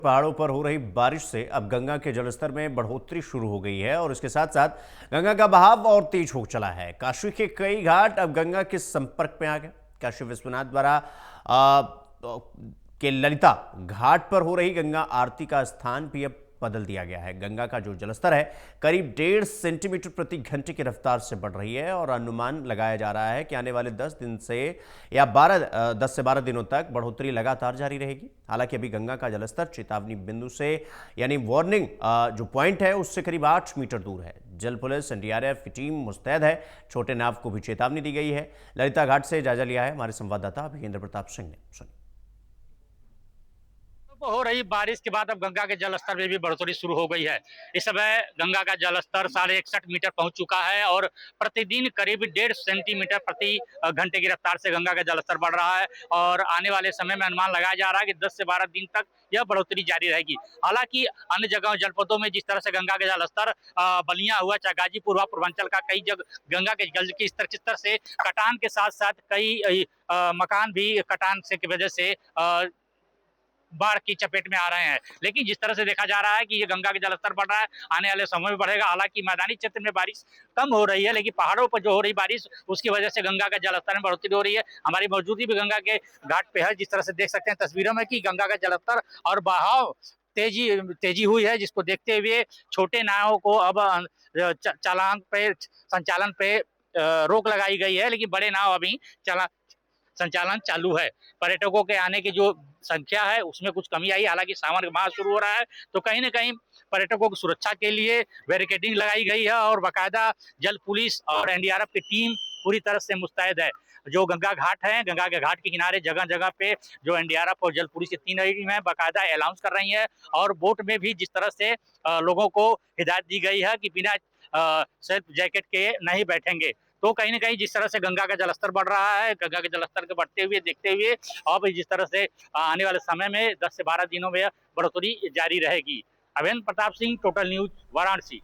पहाड़ों पर हो रही बारिश से अब गंगा के जलस्तर में बढ़ोतरी शुरू हो गई है और इसके साथ साथ गंगा का बहाव और तेज हो चला है। काशी के कई घाट अब गंगा के संपर्क में आ गए। काशी विश्वनाथ द्वारा के ललिता घाट पर हो रही गंगा आरती का स्थान भी अब बदल दिया गया है। गंगा का जो जलस्तर है करीब 1.5 सेंटीमीटर प्रति घंटे की रफ्तार से बढ़ रही है और अनुमान लगाया जा रहा है कि आने वाले 10 से 12 दिनों तक बढ़ोतरी लगातार जारी रहेगी। हालांकि अभी गंगा का जलस्तर चेतावनी बिंदु से यानी वार्निंग जो पॉइंट है उससे करीब 8 मीटर दूर है। जल पुलिस एनडीआरएफ की टीम मुस्तैद है। छोटे नाव को भी चेतावनी दी गई है। ललिता घाट से जायजा लिया है हमारे संवाददाता अभिकेंद्र प्रताप सिंह ने। सुनिए। हो रही बारिश के बाद अब गंगा के जलस्तर में भी बढ़ोतरी शुरू हो गई है। इस समय गंगा का जलस्तर 61.5 मीटर पहुंच चुका है और प्रतिदिन करीब 1.5 सेंटीमीटर प्रति घंटे की रफ्तार से गंगा का जलस्तर बढ़ रहा है और आने वाले समय में अनुमान लगाया जा रहा है कि 10 से 12 दिन तक यह बढ़ोतरी जारी रहेगी। हालांकि अन्य जगहों जनपदों में जिस तरह से गंगा का जलस्तर बलिया हुआ, चाहे गाजीपुर हुआ, पूर्वांचल का कई जगह गंगा के जल के स्तर से कटान के साथ साथ कई मकान भी कटान से की वजह से बाढ़ की चपेट में आ रहे हैं। लेकिन जिस तरह से देखा जा रहा है कि ये गंगा का जलस्तर बढ़ रहा है, आने वाले समय में बढ़ेगा। हालांकि मैदानी क्षेत्र में बारिश कम हो रही है, लेकिन पहाड़ों पर जो हो रही बारिश उसकी वजह से गंगा का जलस्तर में बढ़ोतरी हो रही है। हमारी मौजूदगी भी गंगा के घाट पे है। जिस तरह से देख सकते हैं तस्वीरों में कि गंगा का जलस्तर और बहाव तेजी हुई है, जिसको देखते हुए छोटे नावों को अब संचालन पे रोक लगाई गई है, लेकिन बड़े नाव अभी चला संचालन चालू है। पर्यटकों के आने की जो संख्या है उसमें कुछ कमी आई। हालांकि सावन का माह शुरू हो रहा है तो कहीं न कहीं पर्यटकों की सुरक्षा के लिए बैरिकेडिंग लगाई गई है और बाकायदा जल पुलिस और एनडीआरएफ की टीम पूरी तरह से मुस्तैद है। जो गंगा घाट है, गंगा के घाट के किनारे जगह-जगह पे जो एनडीआरएफ और जल पुलिस की 3 टीम है बाकायदा अनाउंस कर रही है और बोट में भी जिस तरह से लोगों को हिदायत दी गई है कि बिना सेल्फ जैकेट के नहीं बैठेंगे। तो कहीं न कहीं जिस तरह से गंगा का जलस्तर बढ़ रहा है, गंगा के जलस्तर के बढ़ते हुए देखते हुए अब जिस तरह से आने वाले समय में 10 से 12 दिनों में बढ़ोतरी जारी रहेगी। अभिन प्रताप सिंह, टोटल न्यूज़, वाराणसी।